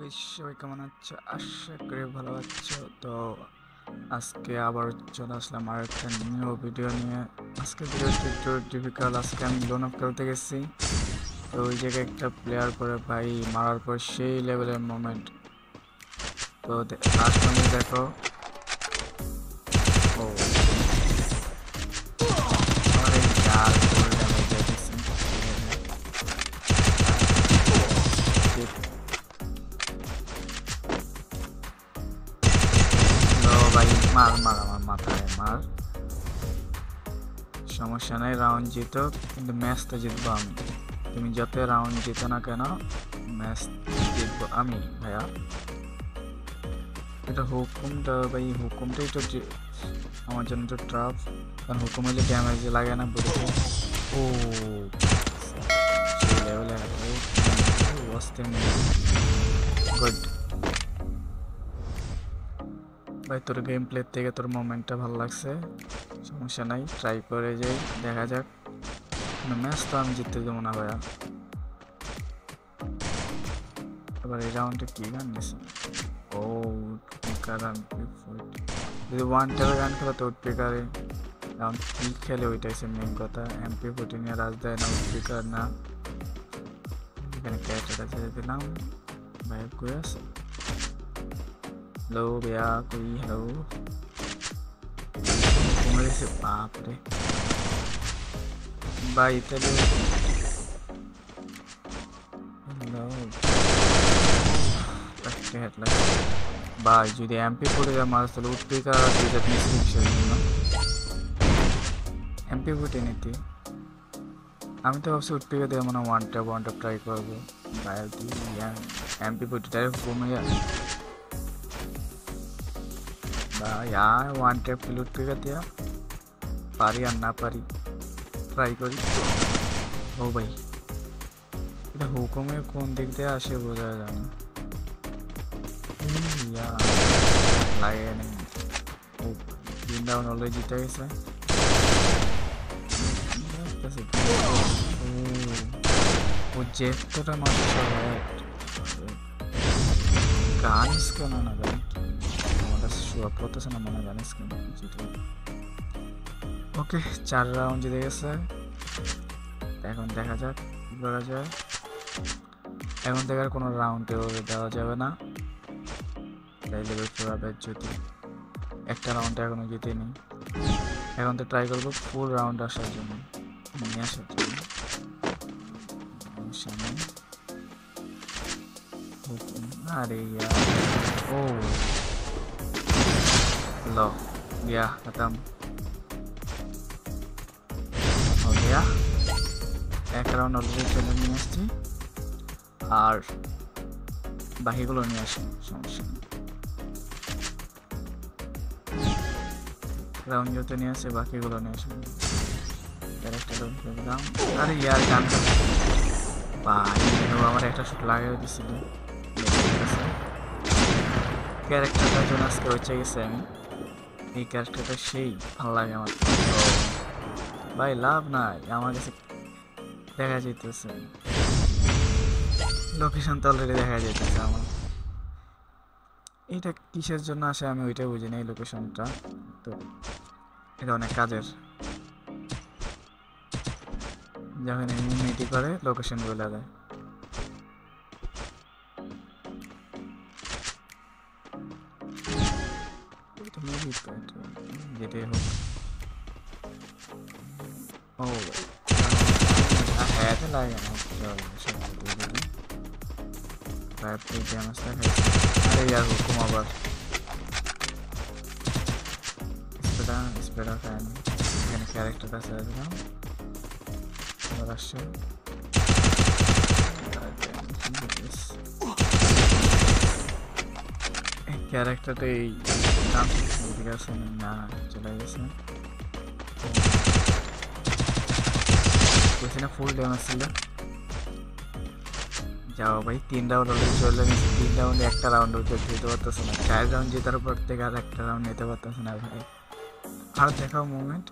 Guys, সবাই কেমন আছো? আশা করি ভালো আছো। তো আজকে আবার চলে আসলাম আর একটা নিউ ভিডিও নিয়ে। আজকে ভিডিওটি একটু ডিফিকাল্ট। আজকে আমি লোন অফ খেলতে গেছি, তো ওই জায়গায় একটা প্লেয়ার করে ভাই মারার পর সেই লেভেলের মোমেন্ট। তো লাস্ট মিনিট দেখো। ও আরে ইয়ার ফুল ড্যামেজ দিয়ে দিচ্ছে। তো ভাই মার মার আমার মাথায় মার। সমস্যা নাই, রাউন্ড জিতো, কিন্তু ম্যাচ তো জিতবো আমি। তুমি যত রাউন্ড জিতো না কেন, ম্যাচ জিতবো আমি ভাইয়া। এটা হুকুমটা ভাই, হুকুমটাই তো আমার জন্য তো ট্রাফ, কারণ হুকুম হলে ড্যামেজ লাগে না বলে। ও সেই লেভেলে গুড ভাই। তোর গেম প্লে থেকে তোর মোমেন্টটা ভালো লাগছে, সমস্যা নাই, ট্রাই করে যাই, দেখা যাক। ম্যাচ তো আমি জিততে দেবো না ভাইয়া। এবার এই রাউন্ডে কি গান নিছে? ও যদি ওয়ান টাইপের গান খেলো তো উডপিকারে রাউন্ড কি খেলে ওইটাই সে মেন কথা। MP14 নিয়ে রাজ দেয় না, উডপিকার না। এখানে ক্যারেক্টারটা ছেড়ে দিলাম। ভাই কই আছে? হ্যালো ভাইয়া, কই? হ্যালো কমে গেছে বাপরে ভাই। তাহলে ভাই যদি MP40 মারস তাহলে উডপিকার MP40 নিতে। আমি তো ভাবছি উডপিকার দিয়ে মনে ওয়ান ট্যাপ ট্রাই করবো ভাই। MP40 কমে ভাই, আর ওয়ান ট্যাপ কিলো উডপিকার দিয়া পারি আর না পারি ট্রাই করি। ও ভাই, এটা হুকুমে কোন দিক দিয়ে আসে বোঝা যায় না। লাগে নেই। ও 3 রাউন্ড অলরেডি জিতে গেছে। ও জেফটা মারছে গানিস কেন না ভাই? আমাদের শো করতেছে না মনে গানিস কেন জিতে। ওকে, 4 রাউন্ড জিতে গেছে। এখন দেখা যাক কি করা যায়। এখন থেকে আর কোনো রাউন্ডে দেওয়া যাবে না, তাই লেভেল 4 যদি একটা রাউন্ডে এখনো জিতেনি। এখন তো ট্রাই করবো ফুল রাউন্ড আসার জন্য, নিয়ে আসার জন্য। अरे यार, ओ लो गया, खत्म हो गया। एक রাউন্ড অলরেডি চলে নিয়ে আসছি, আর বাকিগুলো নিয়ে আসি, সমস্যা নেই। রাউন্ড যত নিয়ে আসে বাকিগুলো নিয়ে আসি। আরে ইয়ার গান ভাই, আমার একটা শুট লাগিয়ে দিছিল। ক্যারেক্টারটার জন্য আজকে হচ্ছে গেছে আমি। এই ক্যারেক্টারটা সেই ভালো লাগে আমার। ভাই লাভ নাই, আমার কাছে দেখা যাইতেছে লোকেশন তো অলরেডি দেখা যাইতেছে আমার। এইটা কিসের জন্য আসে আমি ওইটা বুঝি না, এই লোকেশনটা। তো এটা অনেক কাজের, যখন ইমিউনিটি করে লোকেশন বলে দেয়। যেটাই হোক। ও হ্যাঁ, লাগে না। আরে ইয়ার হুকুম আবার স্পেডা ফ্যান। এখানে ক্যারেক্টারটা ছেড়ে দিলাম, আবার আসছে। ক্যারেক্টারটা এই নাম ঠিক আছে না, চলে গেছে। বলছি না ফুল ড্যামেজ ছিল। যাও ভাই, 3 রাউন্ড অলরেডি চলে গেছে। 3 রাউন্ডে একটা রাউন্ড যেতে পারতেছে না। 4 রাউন্ড জেতার পর থেকে আর একটা রাউন্ড নিতে পারতেছে না ভাই। আর দেখাও মুভমেন্ট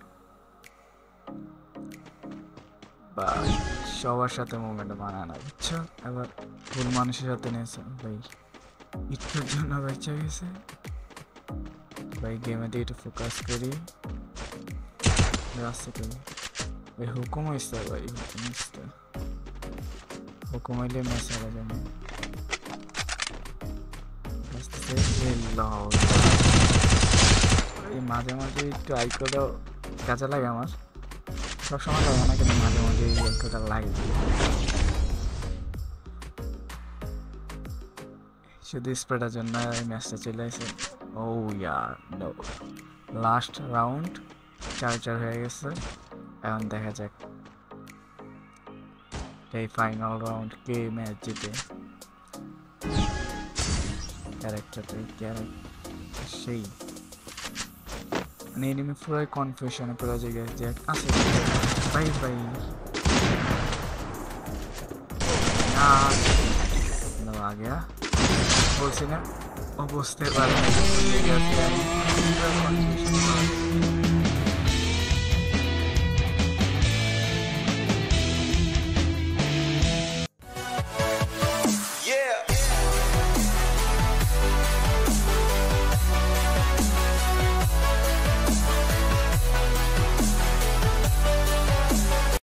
বা সবার সাথে মুভমেন্ট মানা না, বুঝছো? এবার ভুল মানুষের সাথে নিয়েছে ভাই। একটুর জন্য বেঁচে গেছে ভাই। গেমে দিয়ে একটু ফোকাস করি। রাস্তা করি ভাই। হুকুম হয়েছে ভাই, হুকুম হয়েছে। হুকুম হইলে ম্যাচ হারা যাবে। মাঝে মাঝে একটু আইকোটাও কাজে লাগে আমার, সবসময় লাগে না কিন্তু মাঝে মাঝে এই আইকোটা লাগে। শুধু স্প্রেটার জন্য এই ম্যাচটা চলে আসে। ও ইয়ার নো, লাস্ট রাউন্ড 4-4 হয়ে গেছে। এখন দেখা যাক এই ফাইনাল রাউন্ড কে ম্যাচ জিতে। ক্যারেক্টার সেই एनिमी पूरा कन्फ्यूजन है पूरा जगह जैक আছে ভাই ভাই यार ना आ गया বলছি না অবস্থা ভালো